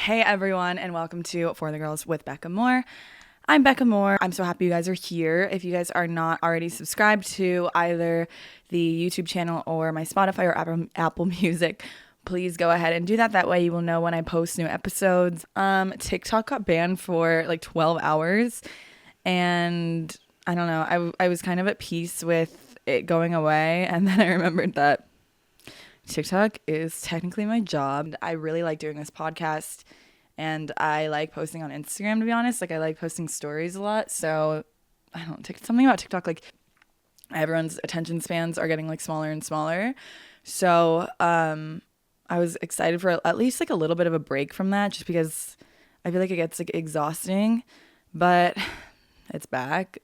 Hey everyone, and welcome to For the Girls with Becca Moore. I'm Becca Moore. I'm so happy you guys are here. If you guys are not already subscribed to either the YouTube channel or my Spotify or Apple Music, please go ahead and do that. That way you will know when I post new episodes. TikTok got banned for like 12 hours, and I don't know. I was kind of at peace with it going away, and then I remembered that TikTok is technically my job. I really like doing this podcast, and I like posting on Instagram, to be honest. Like, I like posting stories a lot. So I don't take something about TikTok. Like, everyone's attention spans are getting like smaller and smaller. So I was excited for at least like a little bit of a break from that, just because I feel like it gets like exhausting. But it's back.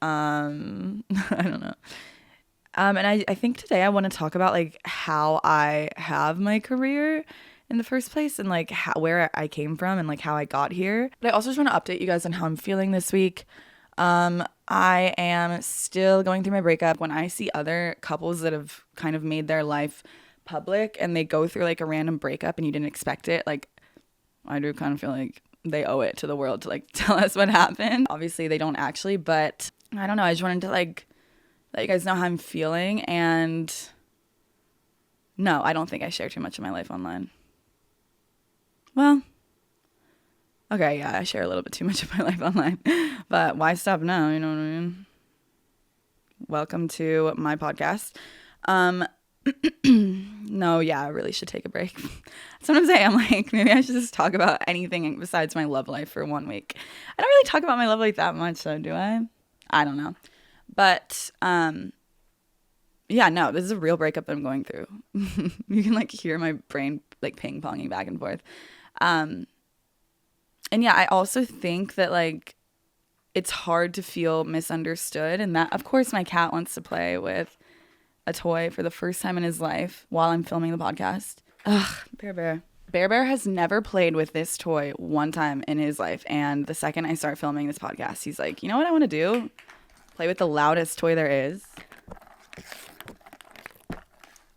I don't know. And I think today I want to talk about like how I have my career in the first place, and like where I came from and like how I got here. But I also just want to update you guys on how I'm feeling this week. I am still going through my breakup. When I see other couples that have kind of made their life public and they go through like a random breakup and you didn't expect it, like I do kind of feel like they owe it to the world to like tell us what happened. Obviously they don't actually, but I don't know. I just wanted to like let you guys know how I'm feeling. And no, I don't think I share too much of my life online. Well, okay, yeah, I share a little bit too much of my life online, but why stop now? You know what I mean? Welcome to my podcast. No, yeah, I really should take a break. That's what I'm saying. I'm like, maybe I should just talk about anything besides my love life for 1 week. I don't really talk about my love life that much, so do I? I don't know. But, yeah, no, this is a real breakup that I'm going through. You can like hear my brain like ping-ponging back and forth. And yeah, I also think that like it's hard to feel misunderstood, and that of course my cat wants to play with a toy for the first time in his life while I'm filming the podcast. Ugh, Bear Bear. Bear Bear has never played with this toy one time in his life, and the second I start filming this podcast, he's like, you know what I want to do? Play with the loudest toy there is.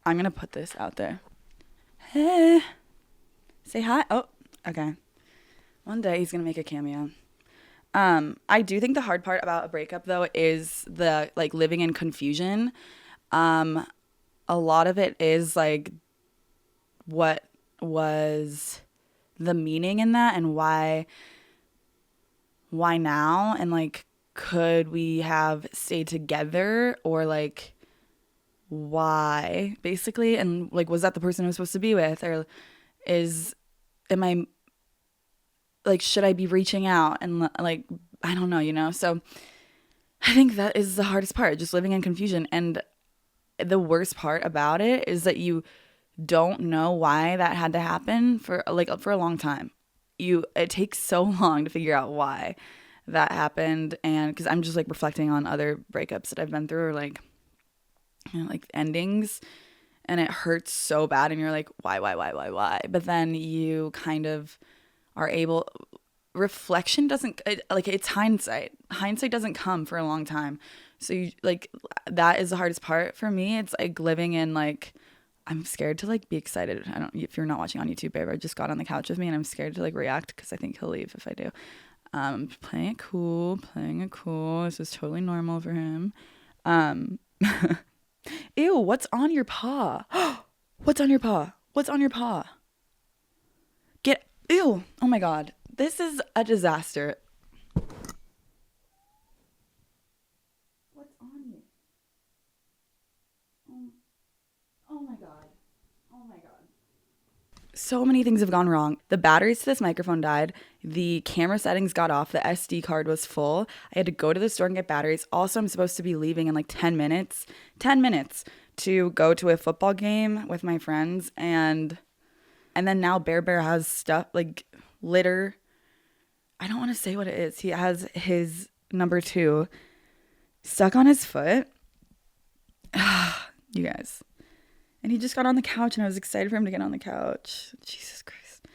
I'm going to put this out there. Hey. Say hi. Oh, okay. One day he's going to make a cameo. I do think the hard part about a breakup, though, is the, like, living in confusion. A lot of it is, like, what was the meaning in that and why now? And, like, could we have stayed together, or like why, basically? And like, was that the person I was supposed to be with, or am I like, should I be reaching out? And like, I don't know, you know? So I think that is the hardest part, just living in confusion. And the worst part about it is that you don't know why that had to happen for a long time. It takes so long to figure out why that happened. And because I'm just like reflecting on other breakups that I've been through, or like, you know, like endings, and it hurts so bad, and you're like, why? But then you kind of are able, reflection doesn't, like, it's hindsight doesn't come for a long time. So you like, that is the hardest part for me. It's like living in like, I'm scared to like be excited. If you're not watching on YouTube, babe, I just got on the couch with me, and I'm scared to like react because I think he'll leave if I do. Playing it cool. This is totally normal for him. Ew, what's on your paw? What's on your paw? Ew, oh my God. This is a disaster. What's on you? Oh my God. So many things have gone wrong. The batteries to this microphone died. The camera settings got off. The SD card was full. I had to go to the store and get batteries. Also, I'm supposed to be leaving in like 10 minutes. 10 minutes to go to a football game with my friends. And then now Bear Bear has stuff like litter. I don't want to say what it is. He has his number 2 stuck on his foot. You guys. And he just got on the couch, and I was excited for him to get on the couch. Jesus Christ.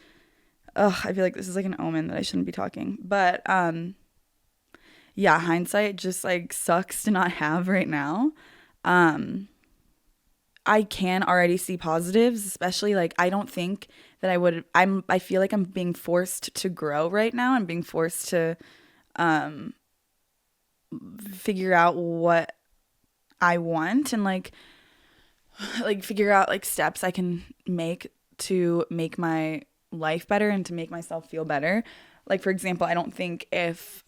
Ugh, I feel like this is like an omen that I shouldn't be talking. But yeah, hindsight just like sucks to not have right now. I can already see positives, especially like I don't think that I feel like I'm being forced to grow right now. I'm being forced to figure out what I want and like figure out like steps I can make to make my life better and to make myself feel better. Like for example, I don't think if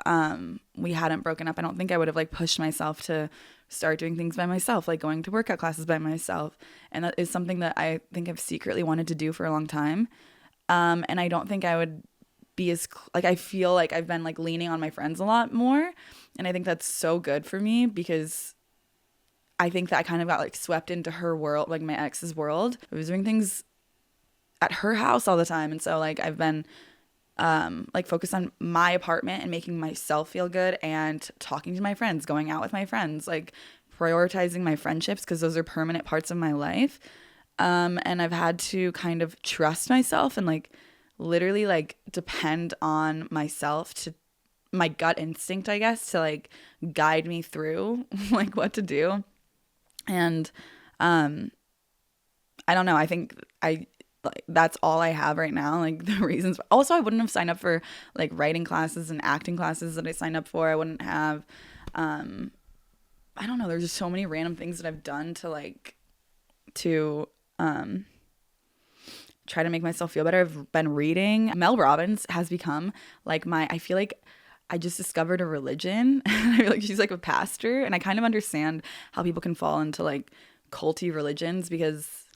we hadn't broken up, I don't think I would have like pushed myself to start doing things by myself, like going to workout classes by myself. And that is something that I think I've secretly wanted to do for a long time. And I don't think I would be like I feel like I've been like leaning on my friends a lot more, and I think that's so good for me because I think that I kind of got like swept into her world, like my ex's world. I was doing things at her house all the time, and so like I've been like focused on my apartment and making myself feel good and talking to my friends, going out with my friends, like prioritizing my friendships because those are permanent parts of my life. And I've had to kind of trust myself and like literally like depend on myself to my gut instinct, I guess, to like guide me through like what to do. And I don't know, I think I like that's all I have right now, like the reasons. Also, I wouldn't have signed up for like writing classes and acting classes that I signed up for. I wouldn't have I don't know, there's just so many random things that I've done to try to make myself feel better. I've been reading. Mel Robbins has become like I feel like I just discovered a religion. I feel like she's like a pastor, and I kind of understand how people can fall into like culty religions because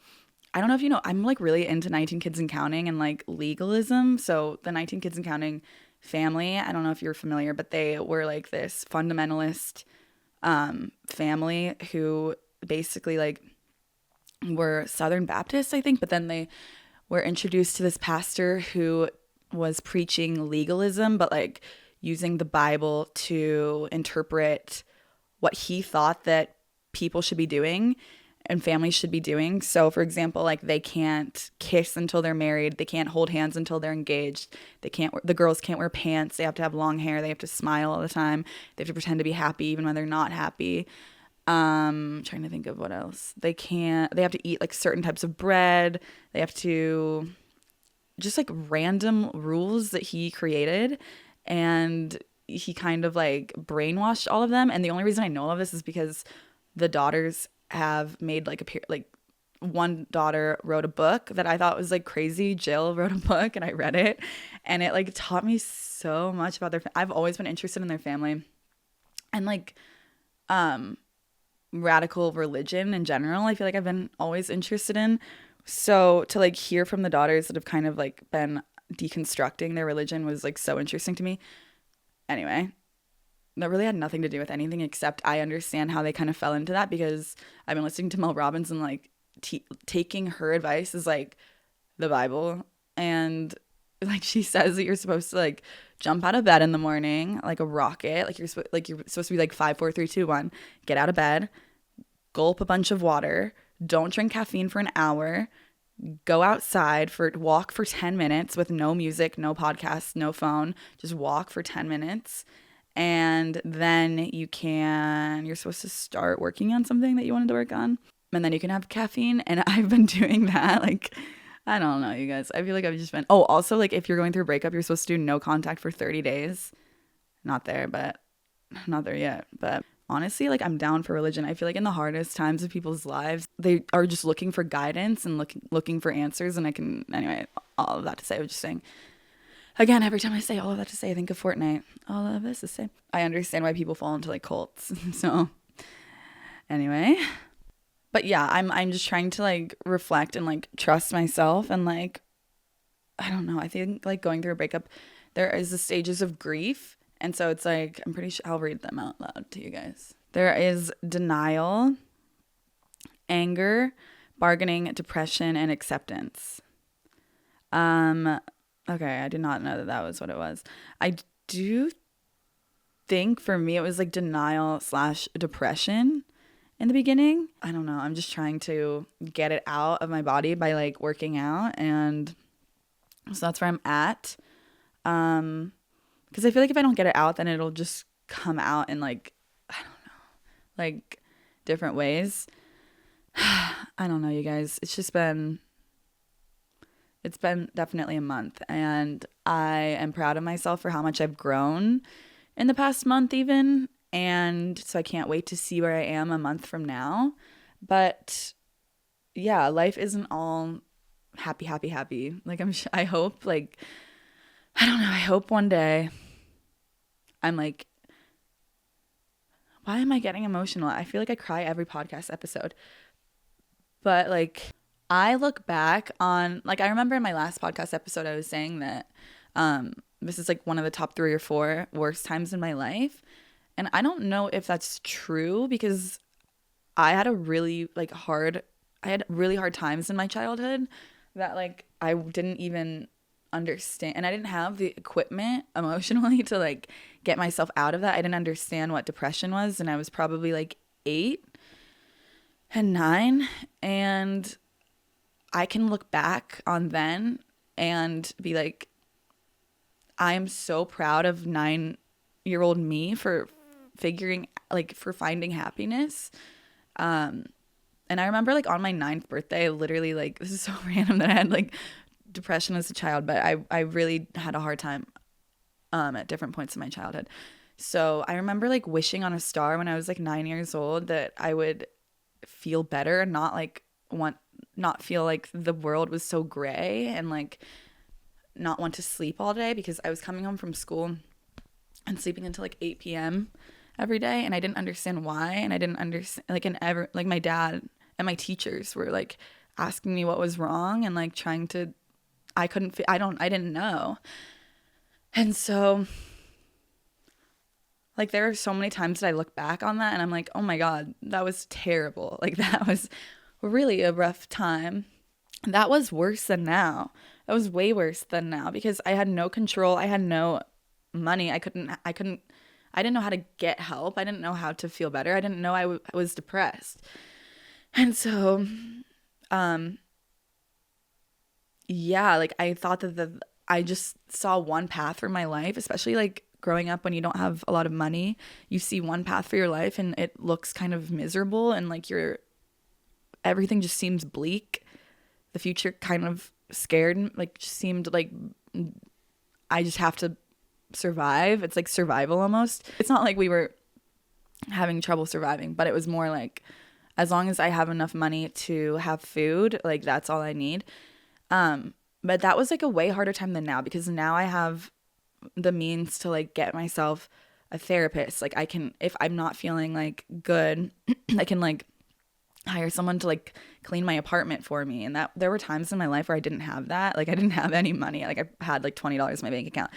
I don't know if you know, I'm like really into 19 Kids and Counting and like legalism. So the 19 Kids and Counting family, I don't know if you're familiar, but they were like this fundamentalist family who basically like were Southern Baptists, I think, but then they were introduced to this pastor who was preaching legalism, but like using the Bible to interpret what he thought that people should be doing and families should be doing. So for example, like they can't kiss until they're married, they can't hold hands until they're engaged, the girls can't wear pants, they have to have long hair, they have to smile all the time, they have to pretend to be happy even when they're not happy. Trying to think of what else. They have to eat like certain types of bread. They have to just like random rules that he created, and he kind of like brainwashed all of them. And the only reason I know all of this is because the daughters have made like one daughter wrote a book that I thought was like crazy. Jill wrote a book and I read it, and it like taught me so much about I've always been interested in their family and like radical religion in general. I feel like I've been always interested in. So to like hear from the daughters that have kind of like been deconstructing their religion was like so interesting to me. Anyway, that really had nothing to do with anything except I understand how they kind of fell into that because I've been listening to Mel Robbins and like taking her advice is like the Bible. And like she says that you're supposed to like jump out of bed in the morning like a rocket, like you're supposed to be like 5 4 3 2 1, get out of bed, gulp a bunch of water, don't drink caffeine for an hour, go outside walk for 10 minutes with no music, no podcast, no phone, just walk for 10 minutes. And then you're supposed to start working on something that you wanted to work on, and then you can have caffeine. And I've been doing that. Like, I don't know, you guys. I feel like I've just been, also like if you're going through a breakup, you're supposed to do no contact for 30 days. Not there yet. But honestly, like I'm down for religion. I feel like in the hardest times of people's lives, they are just looking for guidance and looking for answers. And anyway, all of that to say, I was just saying, again, every time I say all of that to say, I think of Fortnite. All of this to say, I understand why people fall into like cults. So anyway, but yeah, I'm just trying to like reflect and like trust myself and like, I don't know. I think like going through a breakup, there is the stages of grief. And so it's like, I'm pretty sure I'll read them out loud to you guys. There is denial, anger, bargaining, depression, and acceptance. Okay, I did not know that was what it was. I do think for me it was like denial / depression in the beginning. I don't know. I'm just trying to get it out of my body by like working out, and so that's where I'm at. Because I feel like if I don't get it out, then it'll just come out in like, I don't know, like different ways. I don't know, you guys. It's been definitely a month, and I am proud of myself for how much I've grown in the past month even. And so I can't wait to see where I am a month from now. But yeah, life isn't all happy, happy, happy. Like I hope like I don't know, I hope one day I'm like, why am I getting emotional? I feel like I cry every podcast episode. But like I look back on like I remember in my last podcast episode I was saying that this is like one of the top 3 or 4 worst times in my life. And I don't know if that's true because I had a really like hard I had really hard times in my childhood that like I didn't even understand, and I didn't have the equipment emotionally to like get myself out of that. I didn't understand what depression was, and I was probably like 8 and 9, and I can look back on then and be like, I am so proud of 9-year-old me for for finding happiness. And I remember like on my 9th birthday, I literally like, this is so random that I had like depression as a child, but I really had a hard time at different points in my childhood. So I remember like wishing on a star when I was like 9 years old that I would feel better and not feel like the world was so gray, and like not want to sleep all day because I was coming home from school and sleeping until like 8 p.m. every day, and I didn't understand why, and I didn't understand like my dad and my teachers were like asking me what was wrong and like trying to I didn't know. And so like there are so many times that I look back on that and I'm like, "Oh my God, that was terrible." Like that was really a rough time. That was worse than now. That was way worse than now because I had no control. I had no money. I didn't know how to get help. I didn't know how to feel better. I didn't know I was depressed. And so, um, yeah, like I thought I just saw one path for my life, especially like growing up when you don't have a lot of money. You see one path for your life and it looks kind of miserable, and like everything just seems bleak. The future kind of scared, like just seemed like I just have to survive. It's like survival almost. It's not like we were having trouble surviving, but it was more like as long as I have enough money to have food, like that's all I need. But that was like a way harder time than now because now I have the means to like get myself a therapist. Like I can, if I'm not feeling like good, I can like hire someone to like clean my apartment for me. And that there were times in my life where I didn't have that. Like I didn't have any money. Like I had like $20 in my bank account.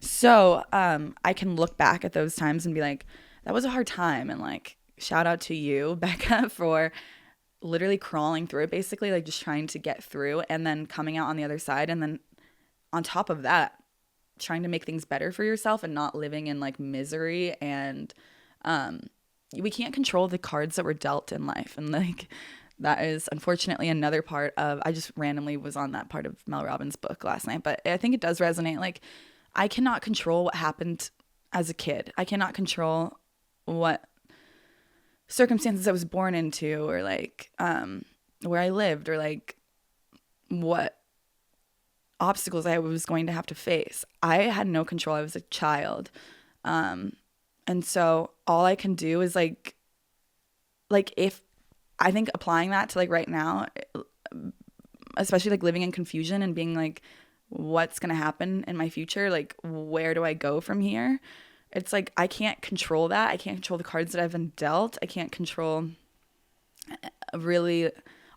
So I can look back at those times and be like, that was a hard time. And like, shout out to you, Becca, for literally crawling through it, basically, like just trying to get through and then coming out on the other side. And then on top of that, trying to make things better for yourself and not living in like misery. And we can't control the cards that we're dealt in life. And like, that is unfortunately another part of, I just randomly was on that part of Mel Robbins' book last night, but I think it does resonate. Like, I cannot control what happened as a kid. I cannot control what circumstances I was born into, or like where I lived, or like what obstacles I was going to have to face. I had no control. I was a child. And so all I can do is like if I think applying that to like right now, especially like living in confusion and being like, what's going to happen in my future? Like, where do I go from here? It's like, I can't control that. I can't control the cards that I've been dealt. I can't control really,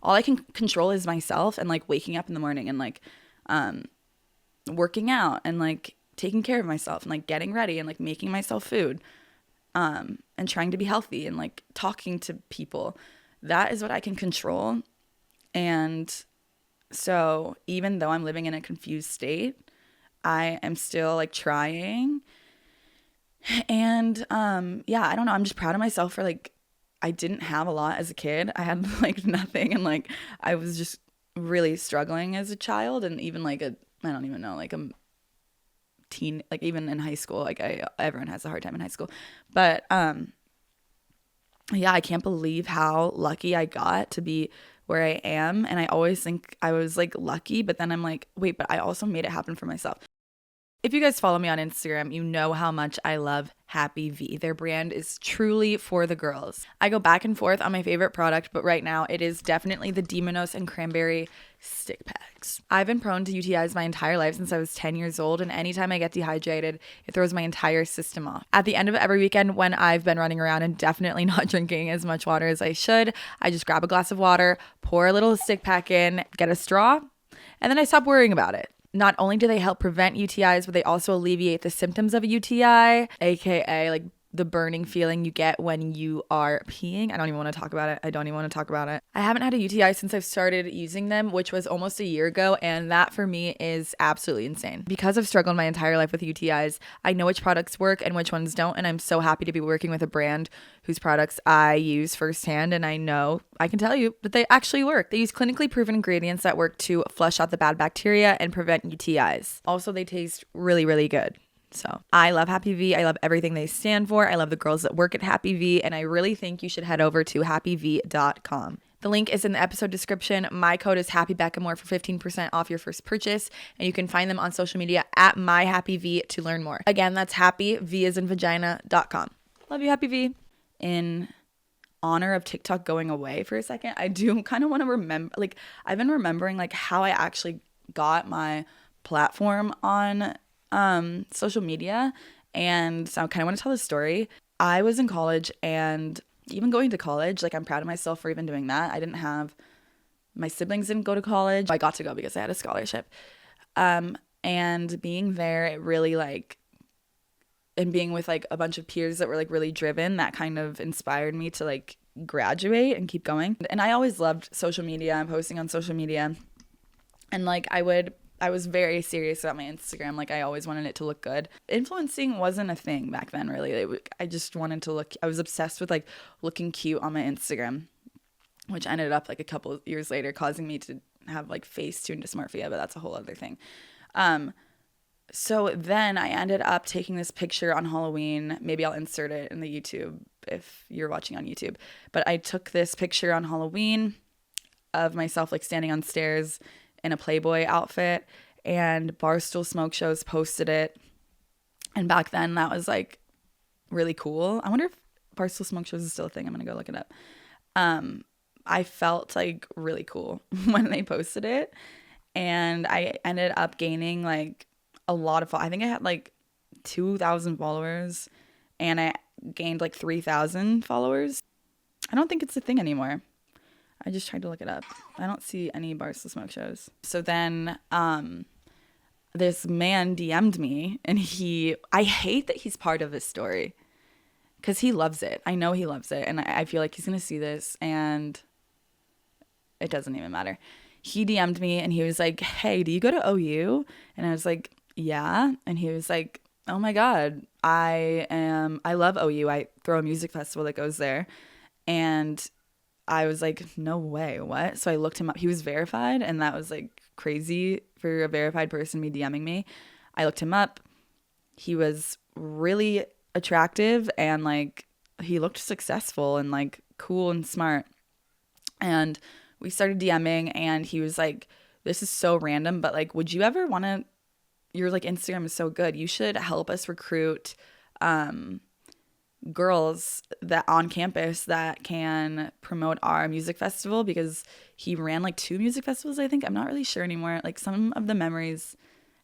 all I can control is myself and like waking up in the morning and like, working out and like taking care of myself and like getting ready and like making myself food, and trying to be healthy and like talking to people. That is what I can control. And so even though I'm living in a confused state, I am still like trying. And yeah, I don't know. I'm just proud of myself for like, I didn't have a lot as a kid. I had like nothing. And like, I was just really struggling as a child. And even like I don't even know, like a teen, like even in high school, like everyone has a hard time in high school. But yeah, I can't believe how lucky I got to be where I am. And I always think I was like lucky, but then I'm like, wait, but I also made it happen for myself. If you guys follow me on Instagram, you know how much I love Happy V. Their brand is truly for the girls. I go back and forth on my favorite product, but right now it is definitely the Demonos and Cranberry stick packs. I've been prone to UTIs my entire life since I was 10 years old, and anytime I get dehydrated, it throws my entire system off. At the end of every weekend when I've been running around and definitely not drinking as much water as I should, I just grab a glass of water, pour a little stick pack in, get a straw, and then I stop worrying about it. Not only do they help prevent UTIs, but they also alleviate the symptoms of a UTI, aka like the burning feeling you get when you are peeing. I don't even want to talk about it. I haven't had a UTI since I've started using them, which was almost a year ago, and that for me is absolutely insane. Because I've struggled my entire life with UTIs, I know which products work and which ones don't, and I'm so happy to be working with a brand whose products I use firsthand, and I know, I can tell you, that they actually work. They use clinically proven ingredients that work to flush out the bad bacteria and prevent UTIs. Also, they taste really, really good. So I love Happy V. I love everything they stand for. I love the girls that work at Happy V, and I really think you should head over to happyv.com. The link is in the episode description. My code is HappyBeccaMore for 15% off your first purchase, and you can find them on social media at myhappyv to learn more. Again, that's happyv.com. Love you, Happy V. In honor of TikTok going away for a second, I do kind of want to remember, like, I've been remembering like how I actually got my platform on social media, and so I kind of want to tell the story. I was in college, and even going to college, like, I'm proud of myself for even doing that. My siblings didn't go to college. I got to go because I had a scholarship. And being there, it really like, and being with like a bunch of peers that were like really driven, that kind of inspired me to like graduate and keep going. And I always loved social media and posting on social media, and like I was very serious about my Instagram. Like, I always wanted it to look good. Influencing wasn't a thing back then, really. I just wanted to look, I was obsessed with like looking cute on my Instagram, which ended up like a couple years later causing me to have like Facetune dysmorphia, but that's a whole other thing. So then I ended up taking this picture on Halloween. Maybe I'll insert it in the YouTube if you're watching on YouTube. But I took this picture on Halloween of myself like standing on stairs in a Playboy outfit, and Barstool Smoke Shows posted it. And back then that was like really cool. I wonder if Barstool Smoke Shows is still a thing. I'm gonna go look it up. I felt like really cool when they posted it, and I ended up gaining like a lot of I think I had like 2,000 followers, and I gained like 3,000 followers. I don't think it's a thing anymore. I just tried to look it up. I don't see any Barstool Smoke Shows. So then this man DM'd me, and I hate that he's part of this story because he loves it. I know he loves it, and I feel like he's going to see this, and it doesn't even matter. He DM'd me, and he was like, hey, do you go to OU? And I was like, yeah. And he was like, oh my God, I love OU. I throw a music festival that goes there. And I was like, no way, what? So I looked him up. He was verified, and that was like crazy for a verified person to be DMing me. I looked him up. He was really attractive, and like he looked successful and like cool and smart. And we started DMing, and he was like, this is so random, but like, would you ever want to, your like Instagram is so good, you should help us recruit girls that on campus that can promote our music festival, because he ran like 2 music festivals, I think. I'm not really sure anymore. Like, some of the memories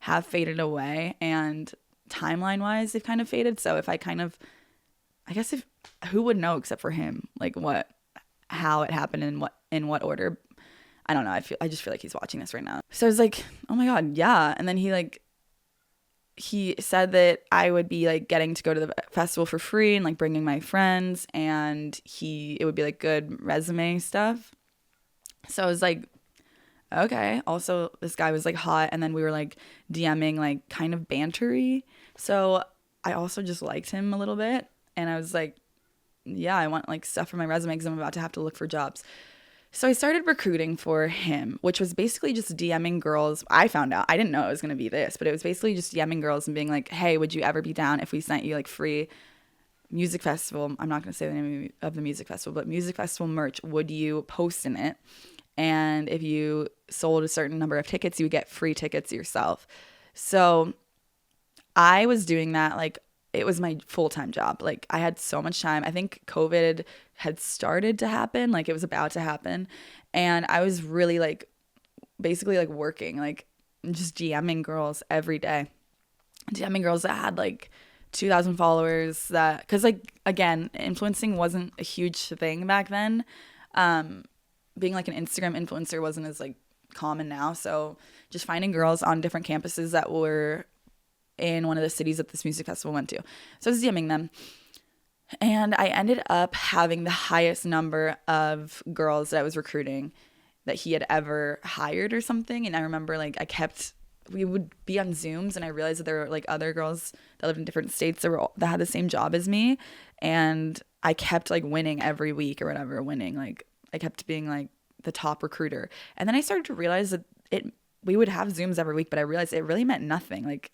have faded away, and timeline wise they've kind of faded. So if I guess if who would know except for him, like how it happened and in what order. I don't know. I just feel like he's watching this right now. So I was like, oh my God, yeah. And then he said that I would be like getting to go to the festival for free and like bringing my friends, and it would be like good resume stuff. So I was like, okay. Also, this guy was like hot, and then we were like DMing like kind of bantery. So I also just liked him a little bit, and I was like, yeah, I want like stuff for my resume because I'm about to have to look for jobs. So I started recruiting for him, which was basically just DMing girls. I found out, I didn't know it was going to be this, but it was basically just DMing girls and being like, hey, would you ever be down if we sent you like free music festival, I'm not going to say the name of the music festival, but music festival merch, would you post in it? And if you sold a certain number of tickets, you would get free tickets yourself. So I was doing that. Like, it was my full-time job. Like, I had so much time. I think COVID had started to happen. Like, it was about to happen. And I was really like, basically like working, like just DMing girls every day. DMing girls that had like 2,000 followers, that, because like, again, influencing wasn't a huge thing back then. Being like an Instagram influencer wasn't as like common now. So just finding girls on different campuses that were in one of the cities that this music festival went to. So I was DMing them. And I ended up having the highest number of girls that I was recruiting that he had ever hired or something. And I remember like we would be on Zooms, and I realized that there were like other girls that lived in different states that had the same job as me. And I kept like winning every week or whatever, like I kept being like the top recruiter. And then I started to realize that we would have Zooms every week, but I realized it really meant nothing. Like,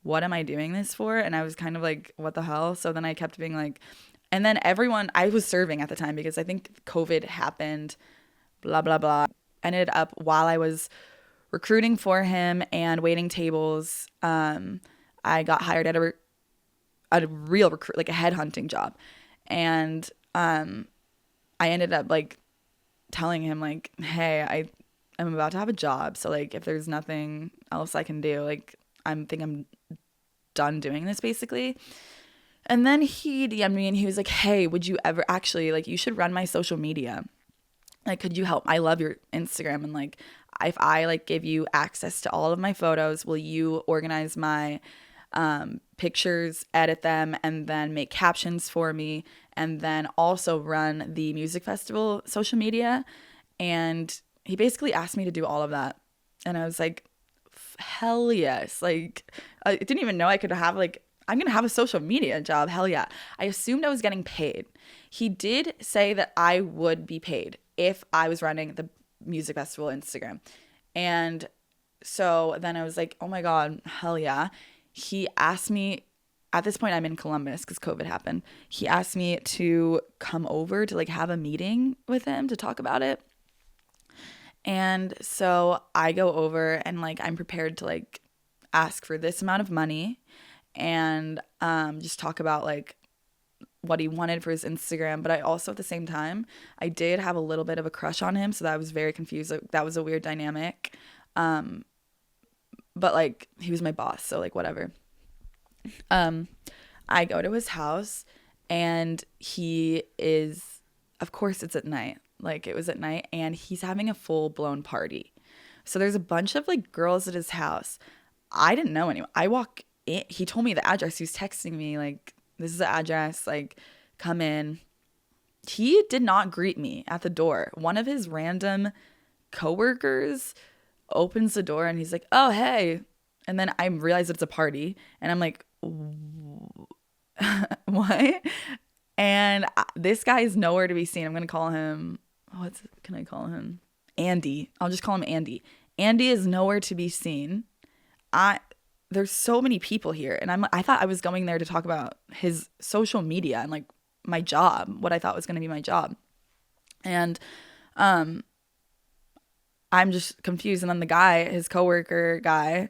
what am I doing this for? And I was kind of like, what the hell? So then I kept being like, and then I was serving at the time because I think COVID happened, blah, blah, blah. Ended up, while I was recruiting for him and waiting tables, I got hired at a real recruit, like a headhunting job. And I ended up like telling him like, hey, I'm about to have a job. So like, if there's nothing else I can do, like, I'm done doing this basically. And then he DM'd me and he was like, hey, would you ever actually, like, you should run my social media. Like, could you help? I love your Instagram. And like, if I like give you access to all of my photos, will you organize my pictures, edit them, and then make captions for me, and then also run the music festival social media? And he basically asked me to do all of that. And I was like, hell yes. Like, I didn't even know I could have like, I'm going to have a social media job. Hell yeah. I assumed I was getting paid. He did say that I would be paid if I was running the music festival Instagram. And so then I was like, oh my God, hell yeah. He asked me, at this point I'm in Columbus because COVID happened. He asked me to come over to like have a meeting with him to talk about it. And so I go over and like, I'm prepared to like ask for this amount of money and just talk about like what he wanted for his Instagram. But I also, at the same time, I did have a little bit of a crush on him. So that was very confused. Like, that was a weird dynamic. But like, he was my boss. So like, whatever. I go to his house and he is, of course it's at night. Like, it was at night and he's having a full blown party. So there's a bunch of like girls at his house. I didn't know anyone. I walk in, he told me the address. He was texting me like, this is the address, like, come in. He did not greet me at the door. One of his random coworkers opens the door and he's like, oh, hey. And then I realize it's a party and I'm like, what? And this guy is nowhere to be seen. I'm going to call him, can I call him? Andy. I'll just call him Andy. Andy is nowhere to be seen. There's so many people here. And I thought I was going there to talk about his social media and like my job, what I thought was going to be my job. And I'm just confused. And then the guy, his coworker guy,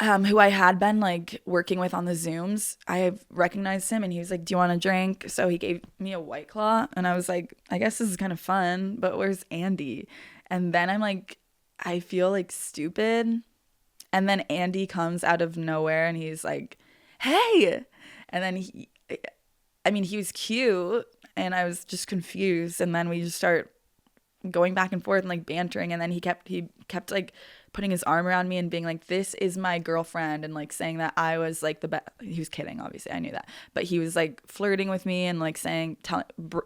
who I had been like working with on the Zooms, I recognized him and he was like, do you want a drink? So he gave me a White Claw and I was like, I guess this is kind of fun, but where's Andy? And then I'm like, I feel like stupid. And then Andy comes out of nowhere and he's like, hey. And then he was cute and I was just confused. And then we just start going back and forth and like bantering. And then he kept like putting his arm around me and being like, this is my girlfriend. And like saying that I was like the best. He was kidding, obviously. I knew that. But he was like flirting with me and like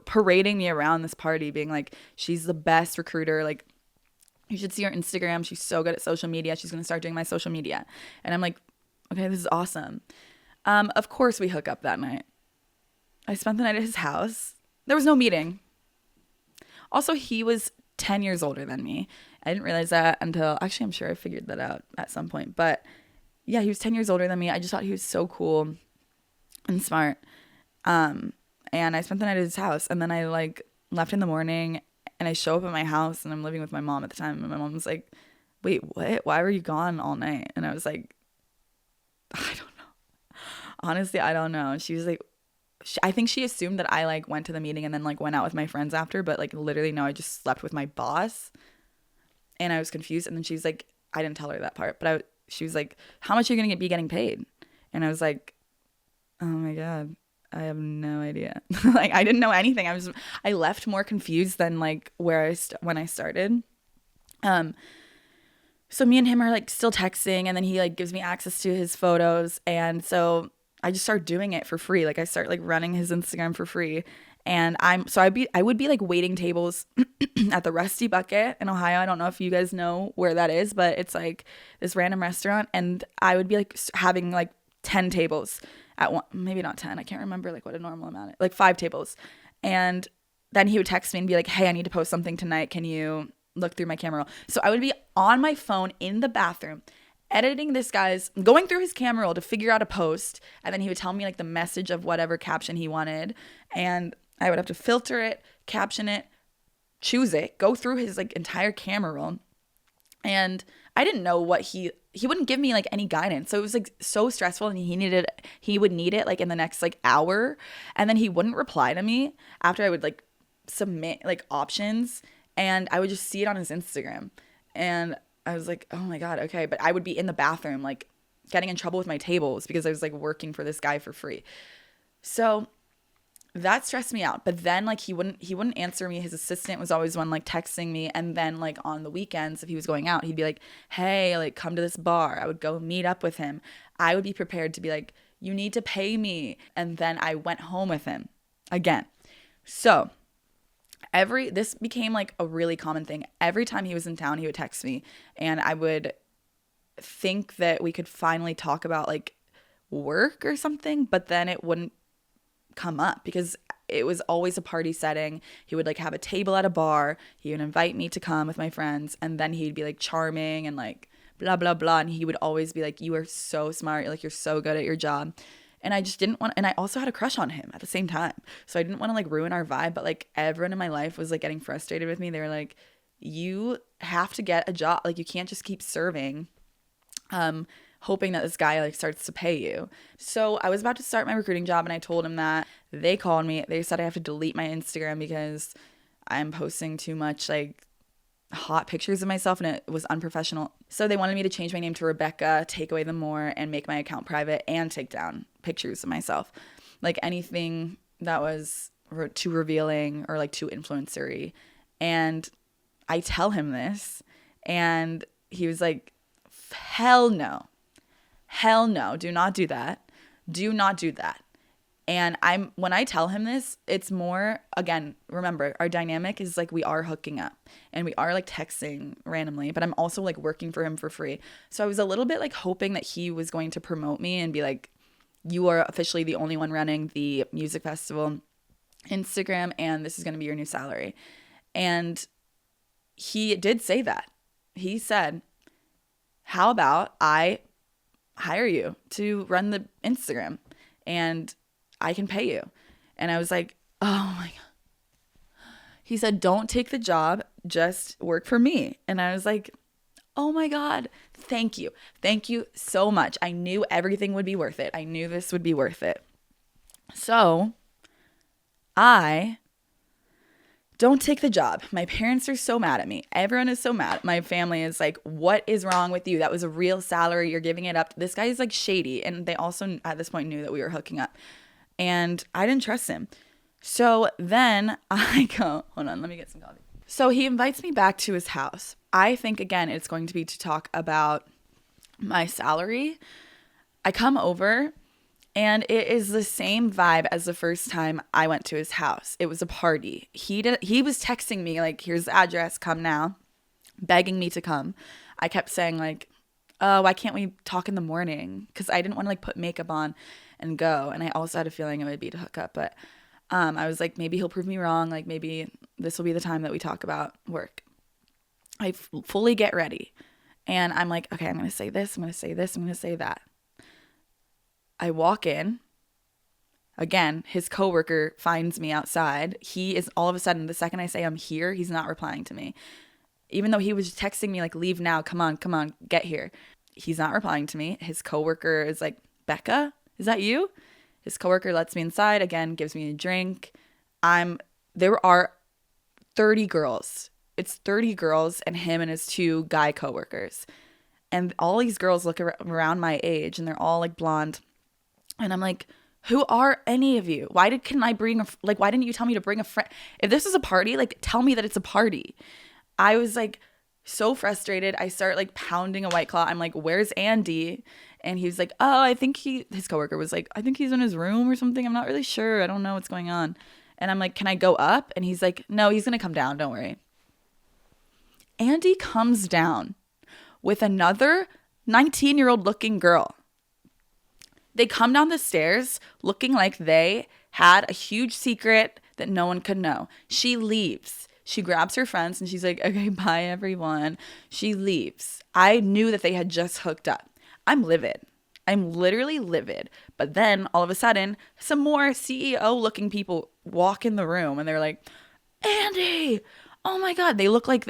parading me around this party, being like, she's the best recruiter. Like, you should see her Instagram. She's so good at social media. She's going to start doing my social media. And I'm like, okay, this is awesome. Of course we hook up that night. I spent the night at his house. There was no meeting. Also, he was 10 years older than me. I didn't realize that until, actually, I'm sure I figured that out at some point. But yeah, he was 10 years older than me. I just thought he was so cool and smart. And I spent the night at his house, and then I like left in the morning, and I show up at my house, and I'm living with my mom at the time, and my mom was like, wait, what? Why were you gone all night? And I was like, I don't know. Honestly, I don't know. And she was like, I think she assumed that I like went to the meeting and then like went out with my friends after, but like literally no, I just slept with my boss, and I was confused. And then she's like, I didn't tell her that part, but she was like, how much are you gonna be getting paid? And I was like, oh my God, I have no idea. Like I didn't know anything. I left more confused than like when I started. So me and him are like still texting, and then he like gives me access to his photos, and so I just start doing it for free. Like I start like running his Instagram for free. And I would be like waiting tables at the Rusty Bucket in Ohio. I don't know if you guys know where that is, but it's like this random restaurant, and I would be like having like 10 tables at one, maybe not 10. I can't remember like what a normal amount is, like 5 tables. And then he would text me and be like, hey, I need to post something tonight. Can you look through my camera roll? So I would be on my phone in the bathroom editing this guy's, going through his camera roll to figure out a post, and then he would tell me like the message of whatever caption he wanted, and I would have to filter it, caption it, choose it, go through his like entire camera roll. And I didn't know what he wouldn't give me like any guidance. So it was like so stressful, and he would need it like in the next like hour, and then he wouldn't reply to me after I would like submit like options, and I would just see it on his Instagram. And I was like, oh my God, okay. But I would be in the bathroom like getting in trouble with my tables because I was like working for this guy for free. So that stressed me out. But then like he wouldn't answer me. His assistant was always one like texting me. And then like on the weekends, if he was going out, he'd be like, hey, like come to this bar. I would go meet up with him. I would be prepared to be like, you need to pay me. And then I went home with him again. So this became like a really common thing. Every time he was in town, he would text me, and I would think that we could finally talk about like work or something, but then it wouldn't come up because it was always a party setting. He would like have a table at a bar. He would invite me to come with my friends, and then he'd be like charming and like blah, blah, blah. And he would always be like, you are so smart. Like, you're so good at your job. And I just didn't want, and I also had a crush on him at the same time. So I didn't want to like ruin our vibe, but like everyone in my life was like getting frustrated with me. They were like, you have to get a job. Like you can't just keep serving, hoping that this guy like starts to pay you. So I was about to start my recruiting job, and I told him that. They called me. They said I have to delete my Instagram because I'm posting too much like hot pictures of myself, and it was unprofessional. So they wanted me to change my name to Rebecca, take away the more, and make my account private, and take down pictures of myself. Like anything that was too revealing or like too influencery. And I tell him this, and he was like, hell no. Hell no. Do not do that. Do not do that. And when I tell him this, it's more, again, remember, our dynamic is like we are hooking up and we are like texting randomly, but I'm also like working for him for free. So I was a little bit like hoping that he was going to promote me and be like, you are officially the only one running the music festival Instagram, and this is going to be your new salary. And he did say that. He said, how about I hire you to run the Instagram, and I can pay you. And I was like, oh my God. He said, don't take the job, just work for me. And I was like, oh my God, thank you. Thank you so much. I knew everything would be worth it. I knew this would be worth it. So I don't take the job. My parents are so mad at me. Everyone is so mad. My family is like, what is wrong with you? That was a real salary. You're giving it up. This guy is like shady. And they also at this point knew that we were hooking up. And I didn't trust him. So then I go, hold on, let me get some coffee. So he invites me back to his house. I think, again, it's going to be to talk about my salary. I come over, and it is the same vibe as the first time I went to his house. It was a party. He was texting me, like, here's the address, come now, begging me to come. I kept saying, like, oh, why can't we talk in the morning? Because I didn't want to, like, put makeup on and go. And I also had a feeling it would be to hook up. But I was like, maybe he'll prove me wrong. Like, maybe this will be the time that we talk about work. I fully get ready. And I'm like, okay, I'm going to say this. I'm going to say this. I'm going to say that. I walk in. Again, his coworker finds me outside. He is all of a sudden, the second I say I'm here, he's not replying to me. Even though he was texting me like, leave now, come on, get here. He's not replying to me. His coworker is like, Becca, is that you? His coworker lets me inside, again, gives me a drink. There are 30 girls. It's 30 girls and him and his 2 guy coworkers. And all these girls look around my age and they're all like blonde. And I'm like, who are any of you? Why didn't you tell me to bring a friend? If this is a party, like tell me that it's a party. I was like so frustrated. I start like pounding a White Claw. I'm like, where's Andy? And he was like, oh, his coworker was like, I think he's in his room or something. I'm not really sure. I don't know what's going on. And I'm like, can I go up? And he's like, no, he's going to come down. Don't worry. Andy comes down with another 19-year-old looking girl. They come down the stairs looking like they had a huge secret that no one could know. She leaves. She grabs her friends and she's like, okay, bye everyone. She leaves. I knew that they had just hooked up. I'm livid. I'm literally livid. But then all of a sudden, some more CEO looking people walk in the room and they're like, Andy, oh my God. They look like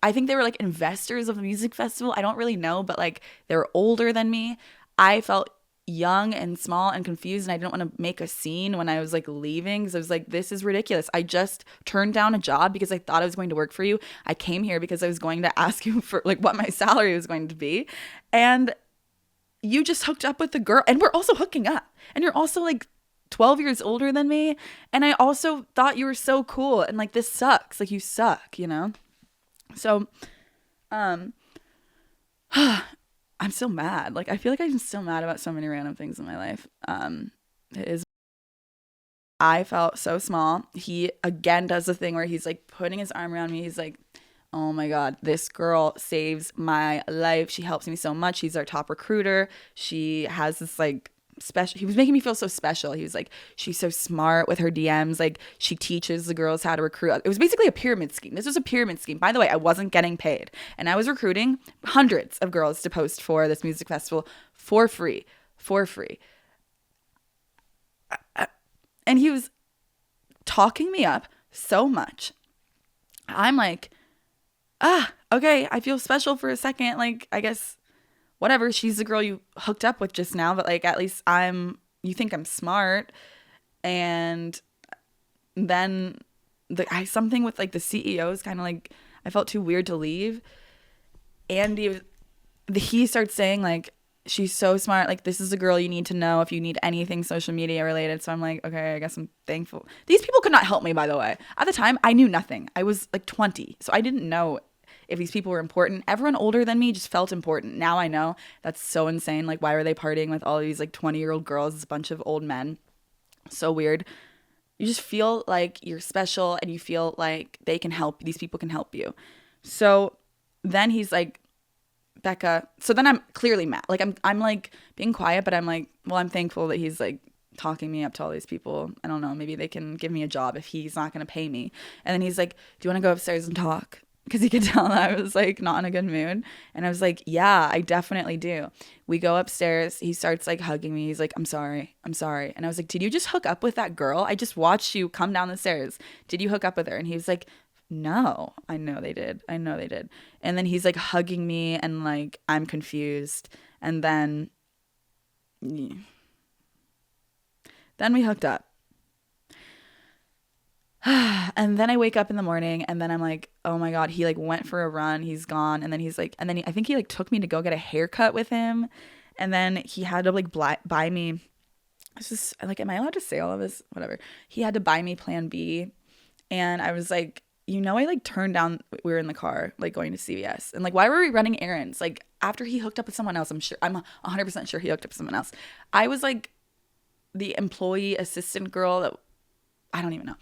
I think they were like investors of the music festival. I don't really know, but like they're older than me. I felt young and small and confused, and I didn't want to make a scene when I was like leaving because I was like, this is ridiculous. I just turned down a job because I thought I was going to work for you. I came here because I was going to ask you for like what my salary was going to be, and you just hooked up with the girl, and we're also hooking up, and you're also like 12 years older than me, and I also thought you were so cool, and like this sucks. Like you suck, you know? So I'm still mad. Like, I feel like I'm still mad about so many random things in my life. I felt so small. He again does the thing where he's like putting his arm around me. He's like, oh my God, this girl saves my life. She helps me so much. She's our top recruiter. She has this like special, he was making me feel so special. He was like, she's so smart with her DMs. Like she teaches the girls how to recruit. It was basically a pyramid scheme. This was a pyramid scheme. By the way, I wasn't getting paid, and I was recruiting hundreds of girls to post for this music festival for free. And he was talking me up so much. I'm like, okay, I feel special for a second. Like, I guess whatever, she's the girl you hooked up with just now, but like at least you think I'm smart. And then something with like the CEOs kind of like, I felt too weird to leave. And he starts saying like, she's so smart. Like, this is a girl you need to know if you need anything social media related. So I'm like, okay, I guess I'm thankful. These people could not help me, by the way. At the time, I knew nothing. I was like 20. So I didn't know if these people were important. Everyone older than me just felt important. Now I know. That's so insane. Like, why were they partying with all these like 20-year-old girls? It's a bunch of old men. So weird. You just feel like you're special and you feel like these people can help you. So then he's like, Becca. So then I'm clearly mad. Like I'm like being quiet, but I'm like, well, I'm thankful that he's like talking me up to all these people. I don't know. Maybe they can give me a job if he's not going to pay me. And then he's like, do you want to go upstairs and talk? Because he could tell that I was like not in a good mood. And I was like, yeah, I definitely do. We go upstairs. He starts like hugging me. He's like, I'm sorry. And I was like, did you just hook up with that girl? I just watched you come down the stairs. Did you hook up with her? And he was like, no, I know they did. And then he's like hugging me and like I'm confused. And then we hooked up. And then I wake up in the morning and then I'm like, oh my God, he like went for a run. He's gone. And then I think he like took me to go get a haircut with him. And then he had to like buy me. It's just like, am I allowed to say all of this? Whatever. He had to buy me Plan B. And I was like, I like turned down, we were in the car, like going to CVS. And like, why were we running errands? Like after he hooked up with someone else, I'm 100% sure he hooked up with someone else. I was like the employee assistant girl that, I don't even know.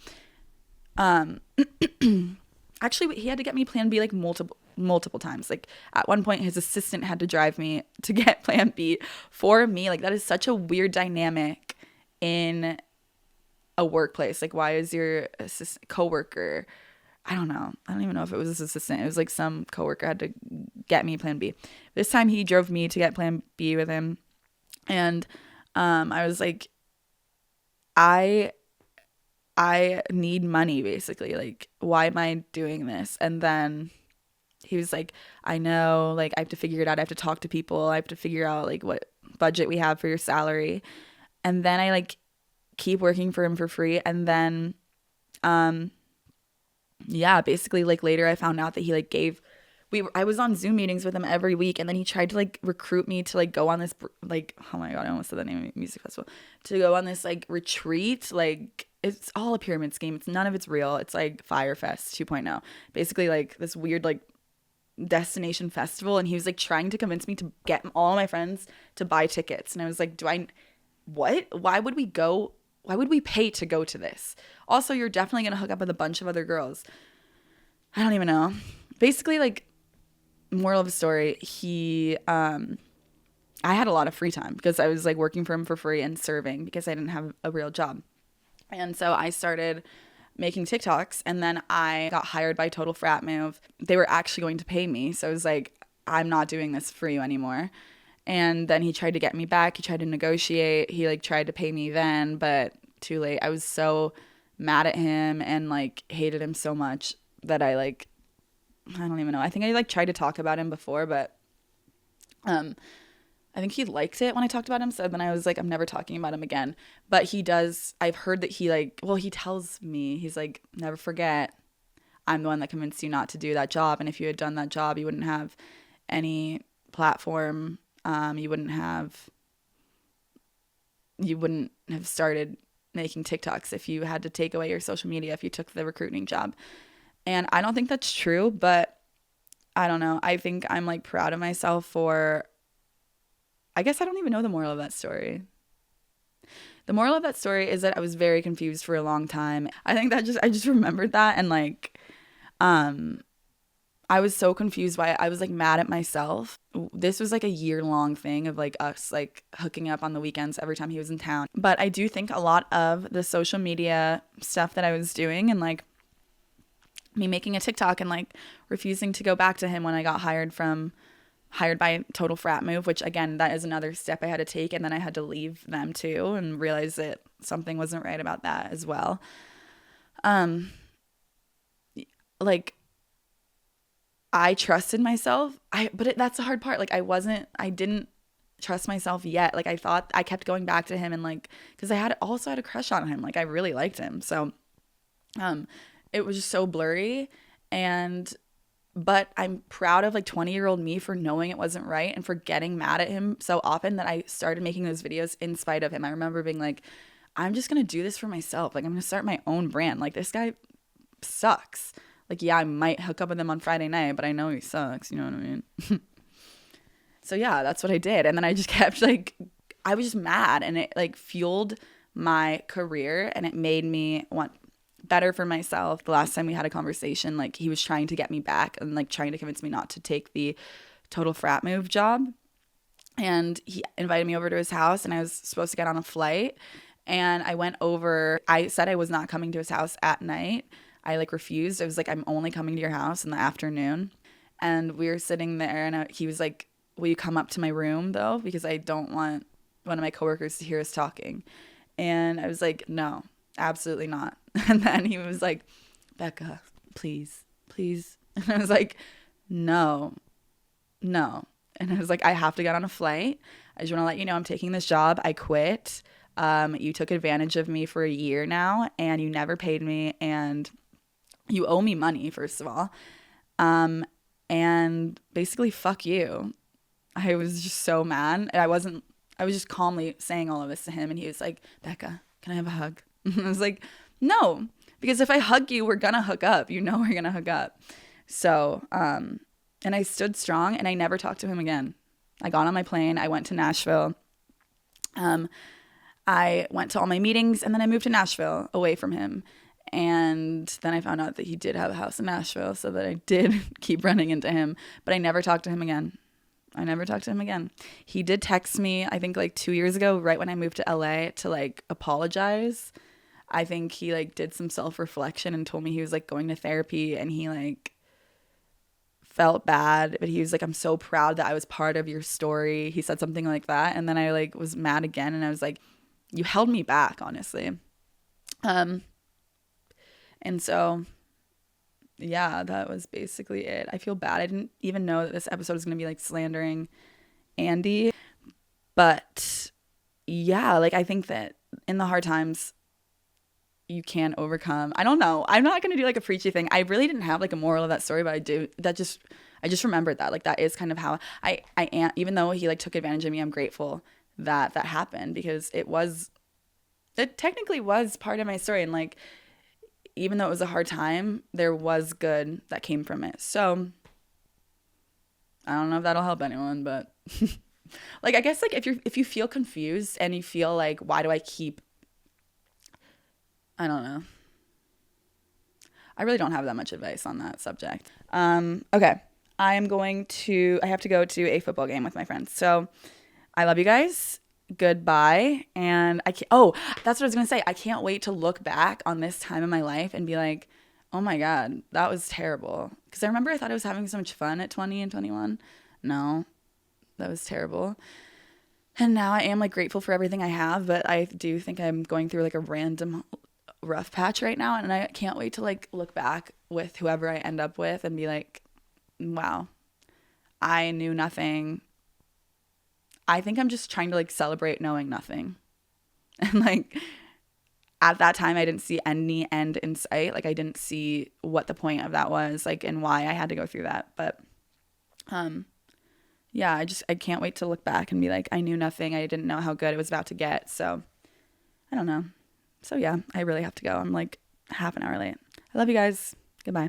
Actually, he had to get me Plan B like multiple times. Like at one point, his assistant had to drive me to get Plan B for me. Like that is such a weird dynamic in a workplace. Like, why is your coworker? I don't know. I don't even know if it was his assistant. It was like some coworker had to get me Plan B. This time he drove me to get Plan B with him. And I was like, I need money, basically. Like, why am I doing this? And then he was like, I know, like, I have to figure it out. I have to talk to people. I have to figure out, like, what budget we have for your salary. And then I, like, keep working for him for free. And then, yeah, basically, like, later I found out that he, like, I was on Zoom meetings with him every week. And then he tried to, like, recruit me to, like, go on this, like, oh my God, I almost said the name of the music festival, to go on this, like, retreat. Like, it's all a pyramid scheme. None of it's real. It's like Firefest 2.0. Basically, like, this weird, like, destination festival. And he was, like, trying to convince me to get all my friends to buy tickets. And I was like, what? Why would we go? Why would we pay to go to this? Also, you're definitely going to hook up with a bunch of other girls. I don't even know. Basically, like, moral of the story, I had a lot of free time because I was, like, working for him for free and serving because I didn't have a real job. And so I started making TikToks, and then I got hired by Total Frat Move. They were actually going to pay me. So I was like, I'm not doing this for you anymore. And then he tried to get me back. He tried to negotiate. He, like, tried to pay me then, but too late. I was so mad at him and, like, hated him so much that I don't even know. I think I, like, tried to talk about him before, but I think he liked it when I talked about him. So then I was like, I'm never talking about him again. But he does, I've heard that he, like, well, he tells me, he's like, never forget, I'm the one that convinced you not to do that job. And if you had done that job, you wouldn't have any platform. You wouldn't have started making TikToks if you had to take away your social media, if you took the recruiting job. And I don't think that's true, but I don't know. I think I'm, like, proud of myself for, I guess I don't even know the moral of that story. The moral of that story is that I was very confused for a long time. I think that I just remembered that, and, like, I was so confused why I was, like, mad at myself. This was, like, a year-long thing of, like, us, like, hooking up on the weekends every time he was in town. But I do think a lot of the social media stuff that I was doing, and, like, me making a TikTok and, like, refusing to go back to him when I got hired by Total Frat Move, which, again, that is another step I had to take. And then I had to leave them too and realize that something wasn't right about that as well. Like, I trusted myself. That's the hard part. Like, I didn't trust myself yet. Like, I kept going back to him, and, like, cause I also had a crush on him. Like, I really liked him. So, it was just so blurry, but I'm proud of, like, 20-year-old me for knowing it wasn't right and for getting mad at him so often that I started making those videos in spite of him. I remember being like, I'm just going to do this for myself. Like, I'm going to start my own brand. Like, this guy sucks. Like, yeah, I might hook up with him on Friday night, but I know he sucks. You know what I mean? So, yeah, that's what I did. And then I just kept, like, I was just mad, and it, like, fueled my career, and it made me want better for myself. The last time we had a conversation, like, he was trying to get me back and, like, trying to convince me not to take the Total Frat Move job. And he invited me over to his house, and I was supposed to get on a flight. And I went over. I said I was not coming to his house at night. I, like, refused. I was like, I'm only coming to your house in the afternoon. And we were sitting there, and he was like, will you come up to my room, though? Because I don't want one of my coworkers to hear us talking. And I was like, no, absolutely not. And then he was like, Becca, please. And I was like, no. And I was like, I have to get on a flight. I just want to let you know I'm taking this job. I quit. You took advantage of me for a year now, and you never paid me, and you owe me money, first of all. And basically, fuck you. I was just so mad. I was just calmly saying all of this to him, and he was like, Becca, can I have a hug? And I was like, no, because if I hug you, we're gonna hook up. You know we're gonna hook up. So, and I stood strong, and I never talked to him again. I got on my plane. I went to Nashville. I went to all my meetings, and then I moved to Nashville away from him. And then I found out that he did have a house in Nashville, so that I did keep running into him. But I never talked to him again. He did text me, I think, like 2 years ago, right when I moved to LA, to, like, apologize. I think he, like, did some self-reflection and told me he was, like, going to therapy, and he, like, felt bad, but he was like, I'm so proud that I was part of your story. He said something like that. And then I, like, was mad again, and I was like, you held me back, honestly. And so, yeah, that was basically it. I feel bad. I didn't even know that this episode was going to be like slandering Andy. But yeah, like I think that in the hard times, you can overcome. I don't know. I'm not going to do like a preachy thing. I really didn't have like a moral of that story, but I just remembered that. Like that is kind of how I am, even though he like took advantage of me, I'm grateful that that happened because it technically was part of my story. And like, even though it was a hard time, there was good that came from it. So I don't know if that'll help anyone, but like, I guess like if you feel confused and you feel like, why do I keep, I don't know. I really don't have that much advice on that subject. Okay. I have to go to a football game with my friends. So I love you guys. Goodbye. And that's what I was going to say. I can't wait to look back on this time in my life and be like, oh my God, that was terrible. Because I remember I thought I was having so much fun at 20 and 21. No, that was terrible. And now I am like grateful for everything I have, but I do think I'm going through like a random rough patch right now. And I can't wait to like look back with whoever I end up with and be like, wow, I knew nothing. I think I'm just trying to like celebrate knowing nothing. And like at that time I didn't see any end in sight. Like I didn't see what the point of that was, like, and why I had to go through that. But yeah, I can't wait to look back and be like, I knew nothing. I didn't know how good it was about to get. So I don't know. So yeah, I really have to go. I'm like half an hour late. I love you guys. Goodbye.